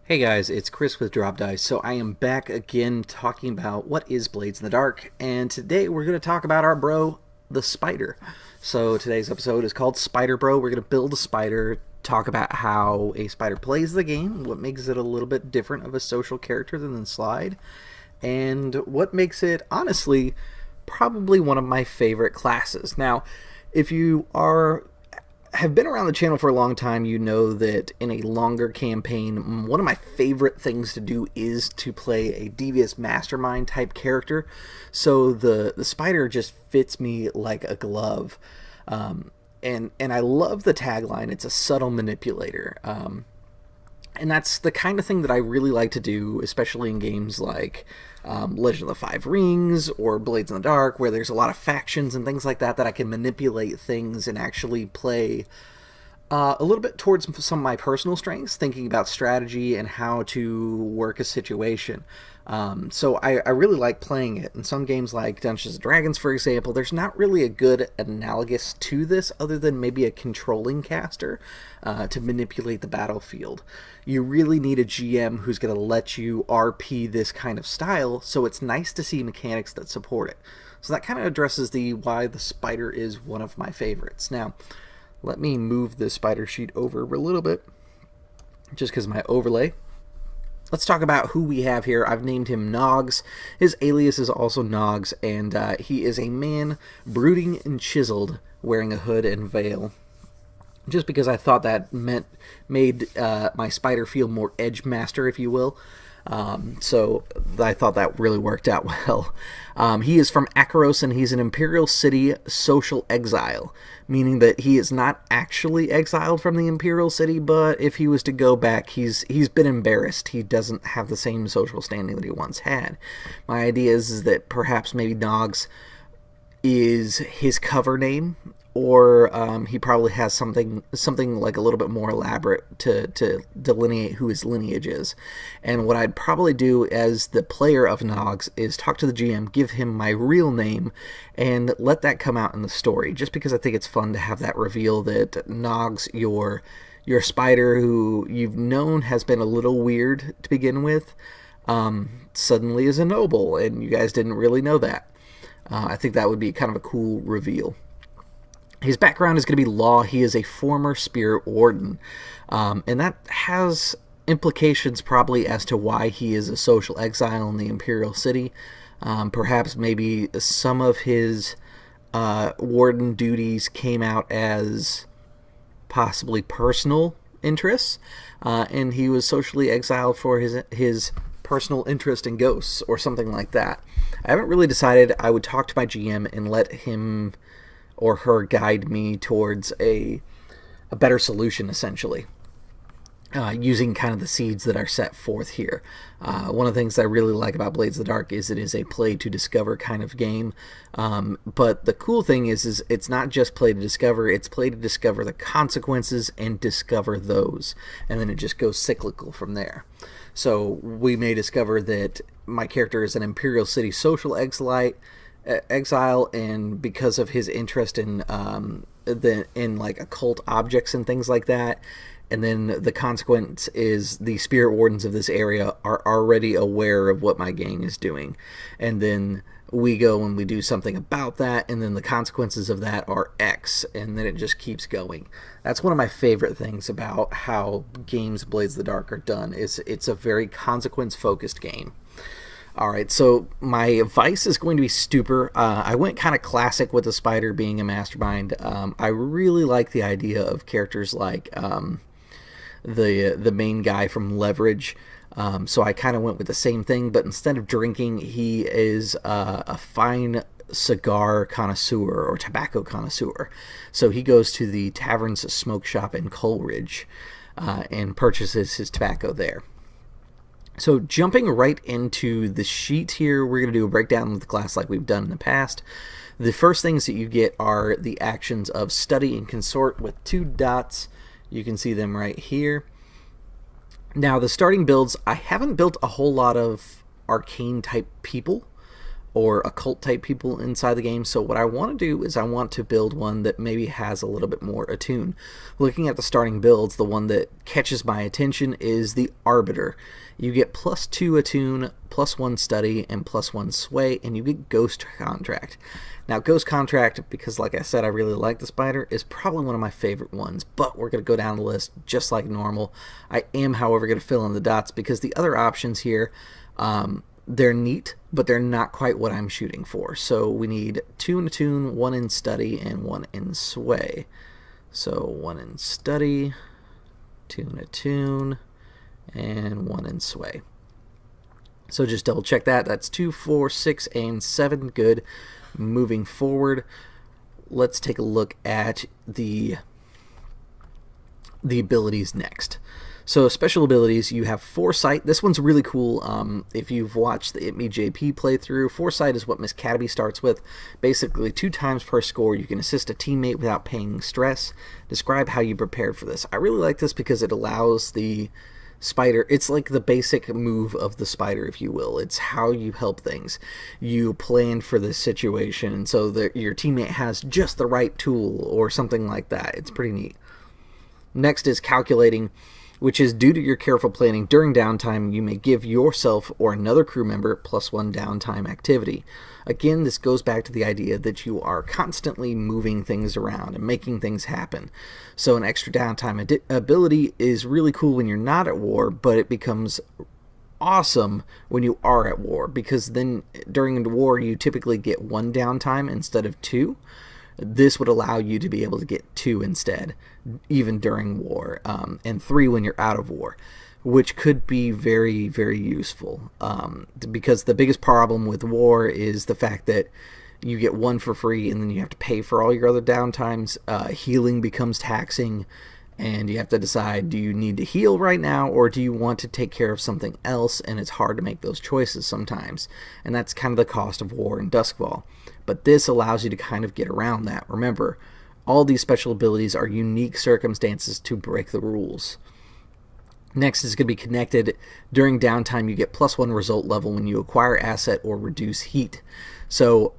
Hey guys, it's Chris with Drop Dice. So I am back again talking about what is Blades in the Dark, and today we're going to talk about our bro, the spider. So today's episode is called Spiderbro. We're going to build a spider, talk about how a spider plays the game, what makes it a little bit different of a social character than the Slide, and what makes it, honestly, probably one of my favorite classes. Now, if you have been around the channel for a long time, you know that in a longer campaign, one of my favorite things to do is to play a devious mastermind type character. So the spider just fits me like a glove. And I love the tagline. It's a subtle manipulator. And that's the kind of thing that I really like to do, especially in games like Legend of the Five Rings or Blades in the Dark, where there's a lot of factions and things like that that I can manipulate things and actually play a little bit towards some of my personal strengths, thinking about strategy and how to work a situation. So I really like playing it. In some games like Dungeons & Dragons, for example, there's not really a good analogous to this other than maybe a controlling caster to manipulate the battlefield. You really need a GM who's going to let you RP this kind of style, so it's nice to see mechanics that support it. So that kind of addresses the why the spider is one of my favorites. Now, let me move the spider sheet over a little bit, just because of my overlay. Let's talk about who we have here. I've named him Noggs. His alias is also Noggs, and he is a man brooding and chiseled, wearing a hood and veil. Just because I thought that made my spider feel more edge master, if you will. So I thought that really worked out well. He is from Akaros, and he's an Imperial City social exile, meaning that he is not actually exiled from the Imperial City, but if he was to go back, he's been embarrassed. He doesn't have the same social standing that he once had. My idea is that perhaps maybe Noggs is his cover name, or he probably has something like a little bit more elaborate to delineate who his lineage is. And what I'd probably do as the player of Noggs is talk to the GM, give him my real name, and let that come out in the story, just because I think it's fun to have that reveal that Noggs, your spider who you've known has been a little weird to begin with, suddenly is a noble, and you guys didn't really know that. I think that would be kind of a cool reveal. His background is going to be law. He is a former spirit warden, and that has implications probably as to why he is a social exile in the Imperial City. Perhaps maybe some of his warden duties came out as possibly personal interests, and he was socially exiled for his personal interest in ghosts or something like that. I haven't really decided. I would talk to my GM and let him or her guide me towards a better solution, essentially, using kind of the seeds that are set forth here. One of the things I really like about Blades of the Dark is it is a play to discover kind of game, but the cool thing is it's not just play to discover, it's play to discover the consequences and discover those, and then it just goes cyclical from there. So we may discover that my character is an Imperial City social exile, and because of his interest in like occult objects and things like that, and then the consequence is the spirit wardens of this area are already aware of what my gang is doing, and then we go and we do something about that, and then the consequences of that are X, and then it just keeps going. That's one of my favorite things about how games Blades of the Dark are done. It's a very consequence focused game. Alright, so my vice is going to be stupor. I went kind of classic with the spider being a mastermind. I really like the idea of characters like the main guy from Leverage. So I kind of went with the same thing, but instead of drinking, he is a fine cigar connoisseur or tobacco connoisseur. So he goes to the Tavern's Smoke Shop in Coleridge and purchases his tobacco there. So jumping right into the sheet here, we're going to do a breakdown of the class like we've done in the past. The first things that you get are the actions of study and consort with 2 dots. You can see them right here. Now the starting builds, I haven't built a whole lot of arcane type people. or occult type people inside the game. So what I want to do is I want to build one that maybe has a little bit more attune. Looking at the starting builds, the one that catches my attention is the Arbiter. You get +2 attune, +1 study, and +1 sway, and you get Ghost Contract. Now, Ghost Contract, because like I said, I really like the Spider, is probably one of my favorite ones, but we're going to go down the list just like normal. I am, however, going to fill in the dots because the other options here, they're neat, but they're not quite what I'm shooting for. So we need 2 in attune, 1 in study, and 1 in sway. So 1 in study, 2 in attune, and 1 in sway. So just double check that. That's 2, 4, 6, and 7. Good. Moving forward, let's take a look at the abilities next. So special abilities, you have Foresight. This one's really cool. If you've watched the It Me JP playthrough, Foresight is what Miss Catabie starts with. Basically, 2 times per score, you can assist a teammate without paying stress. Describe how you prepared for this. I really like this because it allows the Spider, it's like the basic move of the Spider, if you will. It's how you help things. You plan for this situation so that your teammate has just the right tool or something like that. It's pretty neat. Next is Calculating, which is due to your careful planning during downtime, you may give yourself or another crew member +1 downtime activity. Again, this goes back to the idea that you are constantly moving things around and making things happen. So an extra downtime ability is really cool when you're not at war, but it becomes awesome when you are at war, because then during the war you typically get 1 downtime instead of 2. This would allow you to be able to get 2 instead, even during war, and 3 when you're out of war, which could be very, very useful, because the biggest problem with war is the fact that you get 1 for free and then you have to pay for all your other downtimes. Healing becomes taxing, and you have to decide, do you need to heal right now or do you want to take care of something else? And it's hard to make those choices sometimes, and that's kind of the cost of war in Duskfall. But this allows you to kind of get around that. Remember, all these special abilities are unique circumstances to break the rules. Next is going to be Connected. During downtime, you get +1 result level when you acquire asset or reduce heat. So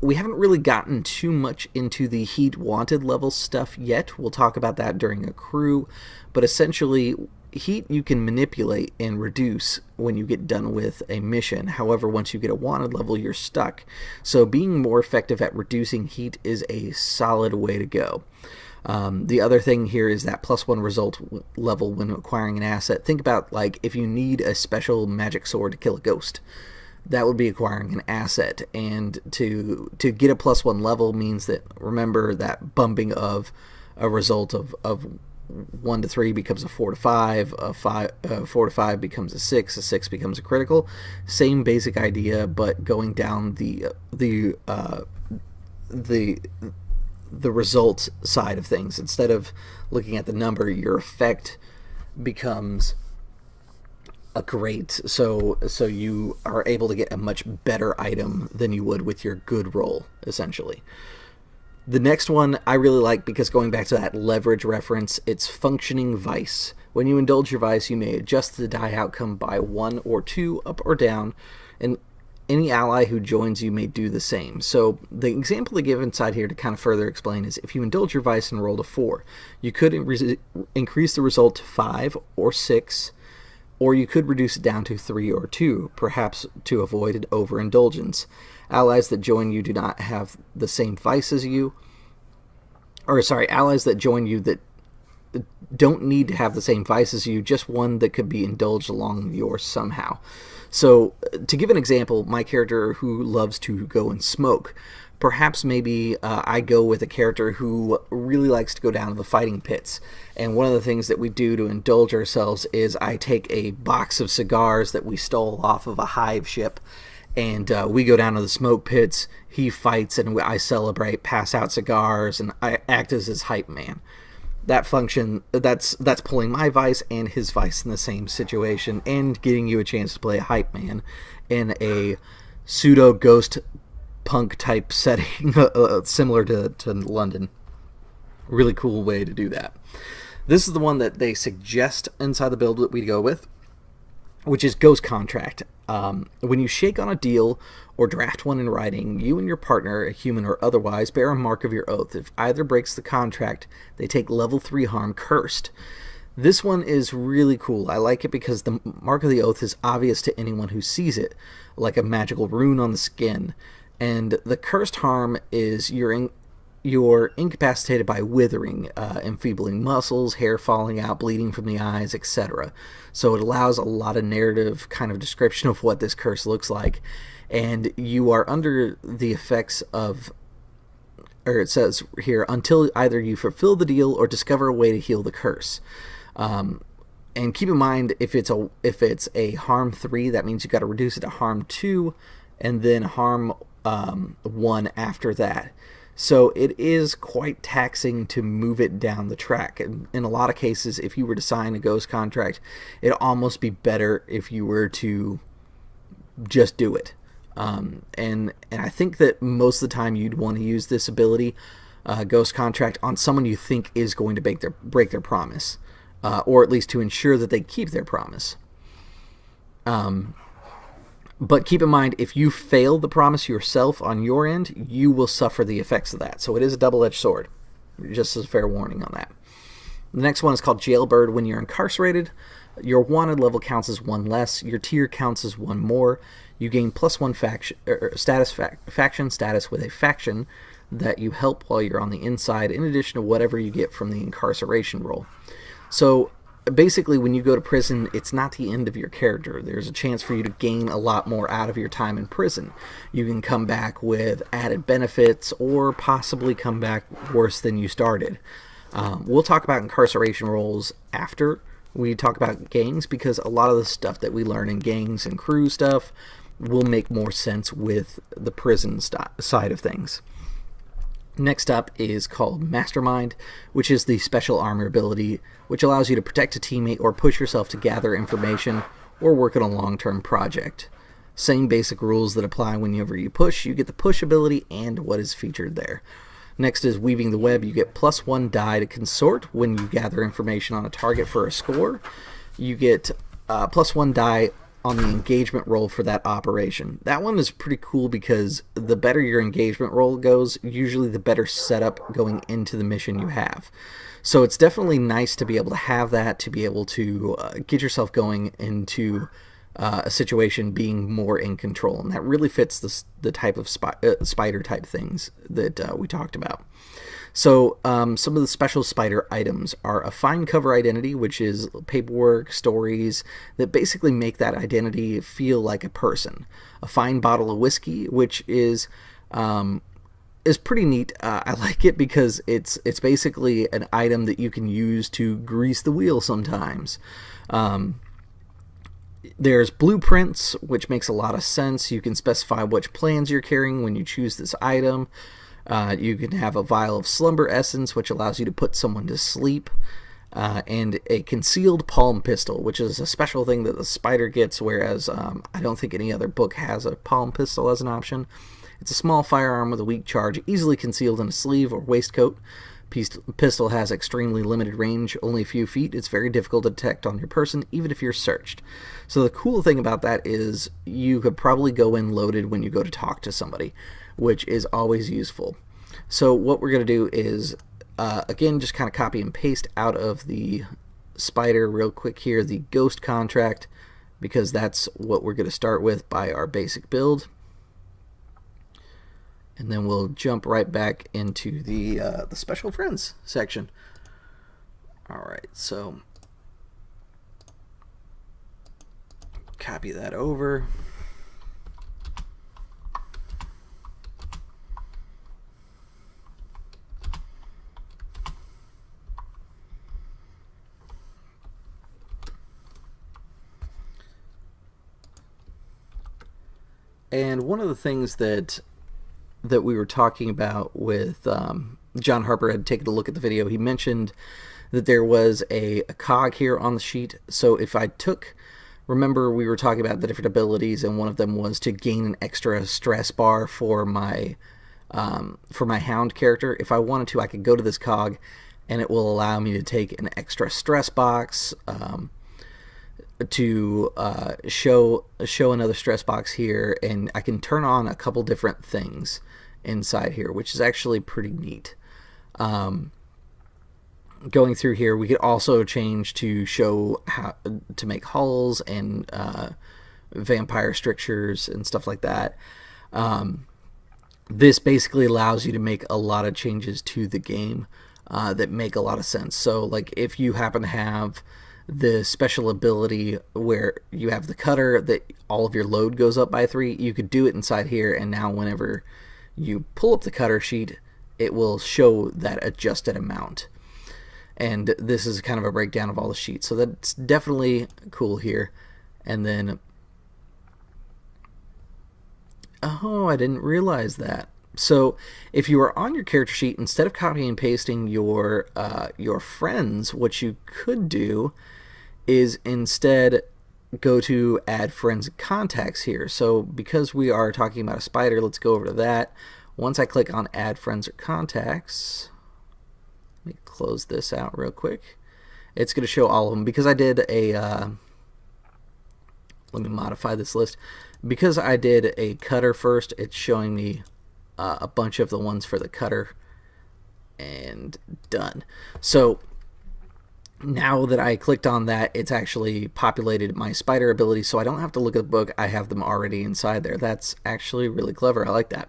we haven't really gotten too much into the heat wanted level stuff yet. We'll talk about that during a crew. But essentially, heat you can manipulate and reduce when you get done with a mission. However, once you get a wanted level, you're stuck. So being more effective at reducing heat is a solid way to go. The other thing here is that +1 result level when acquiring an asset. Think about, like, if you need a special magic sword to kill a ghost, that would be acquiring an asset. And to get a +1 level means that, remember, that bumping of a result of 1 to 3 becomes a 4 to 5, 4 to 5 becomes a 6 becomes a critical. Same basic idea, but going down the result side of things. Instead of looking at the number, your effect becomes a great, so you are able to get a much better item than you would with your good roll, essentially. The next one I really like because, going back to that leverage reference, it's Functioning Vice. When you indulge your vice, you may adjust the die outcome by 1 or 2, up or down, and any ally who joins you may do the same. So the example they give inside here to kind of further explain is, if you indulge your vice and rolled a 4, you could increase the result to 5 or 6, or you could reduce it down to 3 or 2, perhaps to avoid overindulgence. Allies that join you do not have the same vice as you, allies that join you that don't need to have the same vice as you, just one that could be indulged along yours somehow. So, to give an example, my character who loves to go and smoke, perhaps maybe I go with a character who really likes to go down to the fighting pits. And one of the things that we do to indulge ourselves is I take a box of cigars that we stole off of a hive ship, and we go down to the smoke pits. He fights, and I celebrate, pass out cigars, and I act as his hype man. That function, that's pulling my vice and his vice in the same situation, and getting you a chance to play a hype man in a pseudo ghost punk type setting, similar to London. Really cool way to do that. This is the one that they suggest inside the build that we go with. which is ghost contract. When you shake on a deal or draft one in writing, you and your partner, a human or otherwise, bear a mark of your oath. If either breaks the contract, they take level 3 harm cursed. This one is really cool. I like it because the mark of the oath is obvious to anyone who sees it, like a magical rune on the skin. And the cursed harm is you're incapacitated by withering, enfeebling muscles, hair falling out, bleeding from the eyes, etc. So it allows a lot of narrative kind of description of what this curse looks like. And you are under the effects of, or it says here, until either you fulfill the deal or discover a way to heal the curse. And keep in mind, if it's a harm 3, that means you got to reduce it to harm 2, and then harm 1 after that. So it is quite taxing to move it down the track. And in a lot of cases, if you were to sign a ghost contract, it'd almost be better if you were to just do it. And I think that most of the time you'd want to use this ability, ghost contract, on someone you think is going to break their promise, or at least to ensure that they keep their promise. But keep in mind, if you fail the promise yourself on your end, you will suffer the effects of that. So it is a double-edged sword, just as a fair warning on that. The next one is called Jailbird. When you're incarcerated, your wanted level counts as 1 less, your tier counts as 1 more. You gain +1 faction status with a faction that you help while you're on the inside, in addition to whatever you get from the incarceration roll. So basically, when you go to prison, it's not the end of your character. There's a chance for you to gain a lot more out of your time in prison. You can come back with added benefits, or possibly come back worse than you started. We'll talk about incarceration rolls after we talk about gangs, because a lot of the stuff that we learn in gangs and crew stuff will make more sense with the prison side of things. Next up is called Mastermind, which is the special armor ability, which allows you to protect a teammate or push yourself to gather information or work on a long-term project. Same basic rules that apply whenever you push. You get the push ability and what is featured there. Next is Weaving the Web. You get +1 die to consort when you gather information on a target for a score. You get +1 die on the engagement roll for that operation. That one is pretty cool because the better your engagement roll goes, usually the better setup going into the mission you have. So it's definitely nice to be able to have that, to be able to get yourself going into a situation being more in control. And that really fits the type of spider type things that we talked about. So some of the special spider items are a fine cover identity, which is paperwork, stories that basically make that identity feel like a person. A fine bottle of whiskey, which is pretty neat. I like it because it's basically an item that you can use to grease the wheel sometimes. There's blueprints, which makes a lot of sense. You can specify which plans you're carrying when you choose this item. You can have a vial of slumber essence, which allows you to put someone to sleep, and a concealed palm pistol, which is a special thing that the spider gets, whereas I don't think any other book has a palm pistol as an option. It's a small firearm with a weak charge, easily concealed in a sleeve or waistcoat. Pistol has extremely limited range, only a few feet. It's very difficult to detect on your person, even if you're searched. So the cool thing about that is you could probably go in loaded when you go to talk to somebody, which is always useful. So what we're going to do is, again, just kind of copy and paste out of the spider real quick here, the ghost contract, because that's what we're going to start with by our basic build. And then we'll jump right back into the special friends section. Alright, so copy that over. And one of the things that we were talking about with John Harper had taken a look at the video, he mentioned that there was a cog here on the sheet. So if I remember we were talking about the different abilities, and one of them was to gain an extra stress bar for my hound character. If I wanted to, I could go to this cog and it will allow me to take an extra stress box, show another stress box here, and I can turn on a couple different things inside here, which is actually pretty neat. Going through here, we could also change to show how to make hulls and vampire strictures and stuff like that. This basically allows you to make a lot of changes to the game that make a lot of sense. So, like, if you happen to have the special ability where you have the cutter that all of your load goes up by 3, you could do it inside here, and now whenever you pull up the cutter sheet, it will show that adjusted amount. And this is kind of a breakdown of all the sheets, so that's definitely cool here. And then, oh, I didn't realize that. So if you are on your character sheet, instead of copying and pasting your friends, what you could do is instead go to add friends and contacts here. So because we are talking about a spider, let's go over to that. Once I click on add friends or contacts, let me close this out real quick. It's going to show all of them. Because I did a let me modify this list. Because I did a cutter first, it's showing me a bunch of the ones for the cutter, and done. So now that I clicked on that, it's actually populated my spider ability, so I don't have to look at the book. I have them already inside there. That's actually really clever. I like that.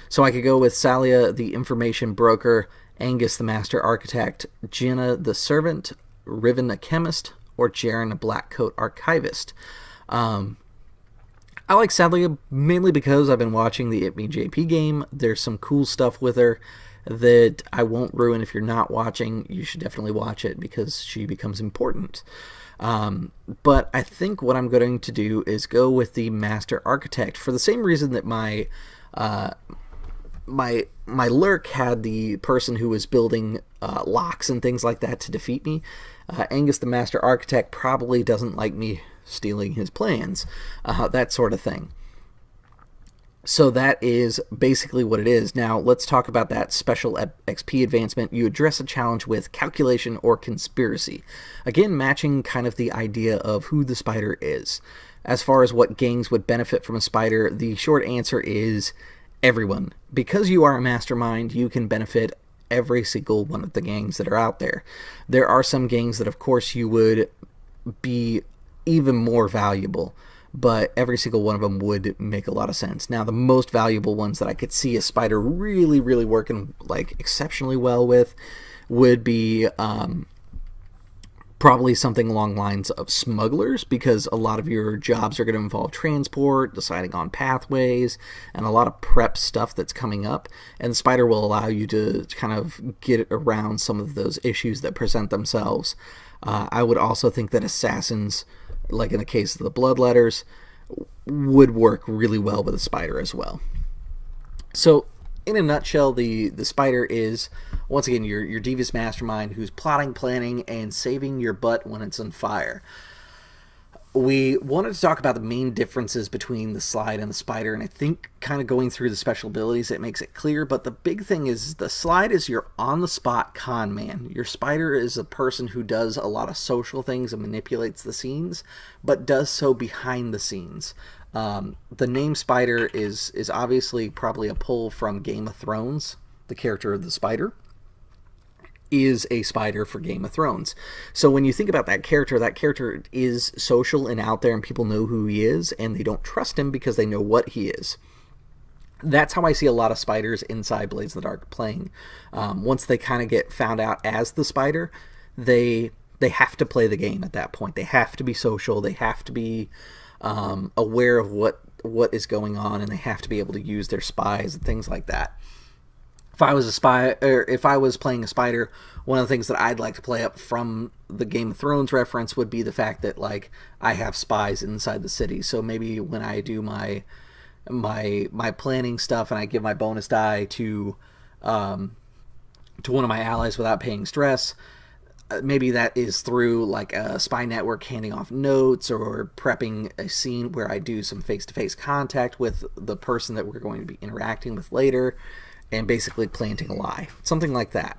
So I could go with Salia, the information broker, Angus, the master architect, Jenna, the servant, Riven, the chemist, or Jaren, a blackcoat archivist. I like Salia mainly because I've been watching the It Me JP game. There's some cool stuff with her that I won't ruin. If you're not watching, you should definitely watch it because she becomes important. But I think what I'm going to do is go with the Master Architect for the same reason that my lurk had the person who was building locks and things like that to defeat me. Angus, the Master Architect, probably doesn't like me stealing his plans, that sort of thing. So that is basically what it is. Now let's talk about that special XP advancement. You address a challenge with calculation or conspiracy. Again, matching kind of the idea of who the spider is. As far as what gangs would benefit from a spider, the short answer is everyone. Because you are a mastermind, you can benefit every single one of the gangs that are out there. There are some gangs that, of course, you would be even more valuable, but every single one of them would make a lot of sense. Now, the most valuable ones that I could see a spider really, really working like exceptionally well with would be probably something along the lines of smugglers, because a lot of your jobs are going to involve transport, deciding on pathways, and a lot of prep stuff that's coming up. And the spider will allow you to kind of get around some of those issues that present themselves. I would also think that assassins, like in the case of the bloodletters, would work really well with a spider as well. So in a nutshell, the spider is, once again, your devious mastermind who's plotting, planning, and saving your butt when it's on fire. We wanted to talk about the main differences between the slide and the spider, and I think kind of going through the special abilities, it makes it clear. But the big thing is the slide is your on-the-spot con man. Your spider is a person who does a lot of social things and manipulates the scenes, but does so behind the scenes. The name Spider is obviously probably a pull from Game of Thrones. The character of the spider is a spider for Game of Thrones. So when you think about that character is social and out there, and people know who he is, and they don't trust him because they know what he is. That's how I see a lot of spiders inside Blades in the Dark playing. Once they kind of get found out as the spider, they have to play the game at that point. They have to be social. They have to be aware of what is going on, and they have to be able to use their spies and things like that. If I was a spy, or if I was playing a spider, one of the things that I'd like to play up from the Game of Thrones reference would be the fact that, like, I have spies inside the city. So maybe when I do my planning stuff and I give my bonus die to one of my allies without paying stress, maybe that is through like a spy network handing off notes, or prepping a scene where I do some face-to-face contact with the person that we're going to be interacting with later, and basically planting a lie. Something like that.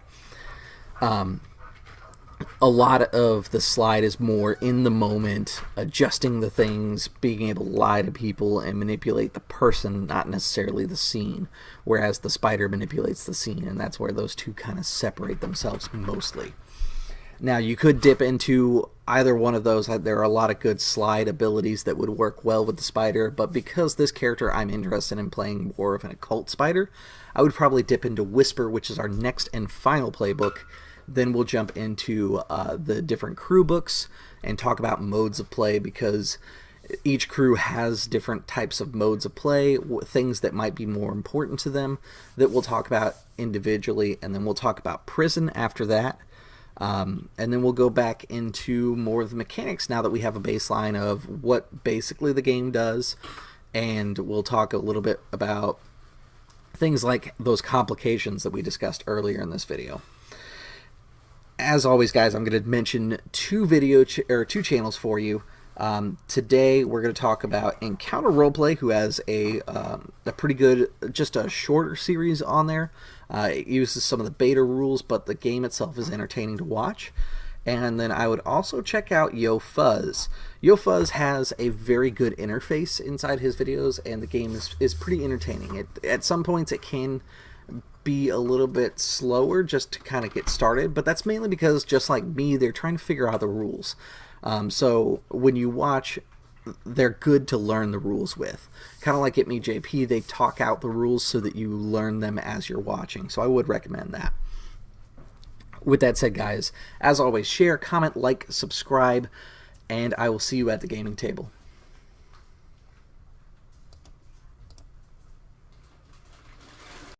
A lot of the slide is more in the moment, adjusting the things, being able to lie to people and manipulate the person, not necessarily the scene, whereas the spider manipulates the scene, and that's where those two kind of separate themselves mostly. Now, you could dip into either one of those. There are a lot of good slide abilities that would work well with the spider, but because this character I'm interested in playing more of an occult spider, I would probably dip into Whisper, which is our next and final playbook. Then we'll jump into the different crew books and talk about modes of play, because each crew has different types of modes of play, things that might be more important to them that we'll talk about individually, and then we'll talk about prison after that. And then we'll go back into more of the mechanics now that we have a baseline of what basically the game does, and we'll talk a little bit about things like those complications that we discussed earlier in this video. As always, guys, I'm going to mention two channels for you. Today we're going to talk about Encounter Roleplay, who has a pretty good, just a shorter series on there. It uses some of the beta rules, but the game itself is entertaining to watch. And then I would also check out Yo Fuzz. Yo Fuzz has a very good interface inside his videos, and the game is pretty entertaining. At some points it can be a little bit slower just to kind of get started, but that's mainly because, just like me, they're trying to figure out the rules. So when you watch, they're good to learn the rules with. Kind of like Get Me JP, they talk out the rules so that you learn them as you're watching. So I would recommend that. With that said, guys, as always, share, comment, like, subscribe, and I will see you at the gaming table.